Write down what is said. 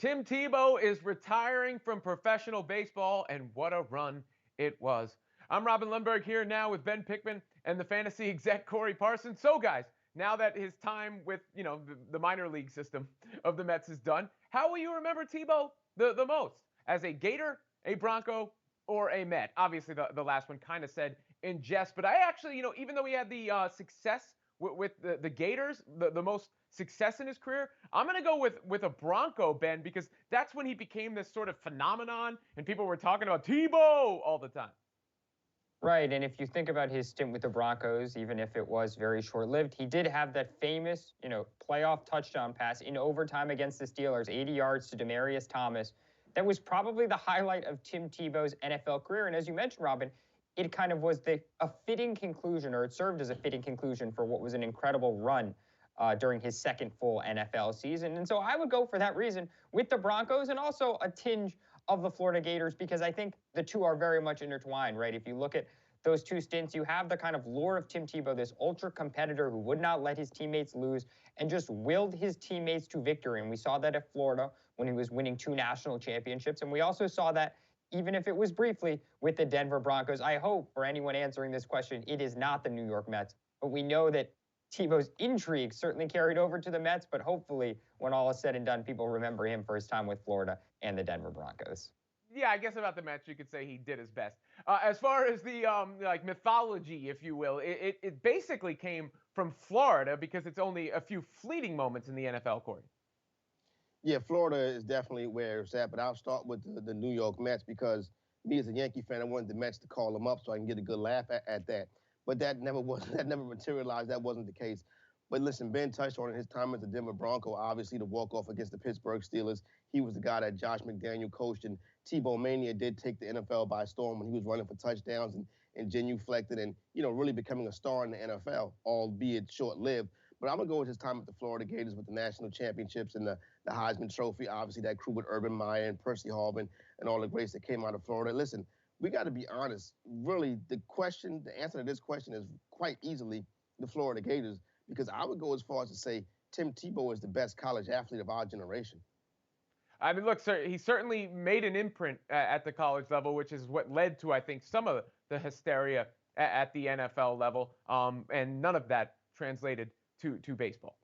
Tim Tebow is retiring from professional baseball, and what a run it was. I'm Robin Lundberg here now with Ben Pickman and the fantasy exec Corey Parsons. So, guys, now that his time with the minor league system of the Mets is done, how will you remember Tebow the most? As a Gator, a Bronco, or a Met? Obviously, the last one kind of said in jest, but I actually, even though he had the success with the Gators, the most success in his career, I'm going to go with a Bronco, Ben, because that's when he became this sort of phenomenon and people were talking about Tebow all the time. Right, and if you think about his stint with the Broncos, even if it was very short-lived, he did have that famous, playoff touchdown pass in overtime against the Steelers, 80 yards to Demaryius Thomas. That was probably the highlight of Tim Tebow's NFL career, and as you mentioned, Robin, it kind of was a fitting conclusion, or it served as a fitting conclusion for what was an incredible run during his second full NFL season. And so I would go for that reason with the Broncos and also a tinge of the Florida Gators, because I think the two are very much intertwined, right? If you look at those two stints, you have the kind of lure of Tim Tebow, this ultra competitor who would not let his teammates lose and just willed his teammates to victory. And we saw that at Florida when he was winning 2 national championships. And we also saw that, even if it was briefly, with the Denver Broncos. I hope for anyone answering this question, it is not the New York Mets. But we know that Tebow's intrigue certainly carried over to the Mets, but hopefully, when all is said and done, people remember him for his time with Florida and the Denver Broncos. Yeah, I guess about the Mets, you could say he did his best. As far as the mythology, if you will, it basically came from Florida because it's only a few fleeting moments in the NFL, Corey. Yeah, Florida is definitely where it's at, but I'll start with the New York Mets because me as a Yankee fan, I wanted the Mets to call them up so I can get a good laugh at that. But that never materialized. That wasn't the case. But listen, Ben touched on it. His time as the Denver Bronco, obviously the walk-off against the Pittsburgh Steelers. He was the guy that Josh McDaniel coached, and Tebow Mania did take the NFL by storm when he was running for touchdowns and genuflected and, really becoming a star in the NFL, albeit short-lived. But I'm going to go with his time at the Florida Gators with the national championships and the Heisman Trophy. Obviously, that crew with Urban Meyer and Percy Harvin and all the greats that came out of Florida. Listen, we got to be honest. Really, the answer to this question is quite easily the Florida Gators, because I would go as far as to say Tim Tebow is the best college athlete of our generation. I mean, look, sir, he certainly made an imprint at the college level, which is what led to, I think, some of the hysteria at the NFL level, and none of that translated to baseball.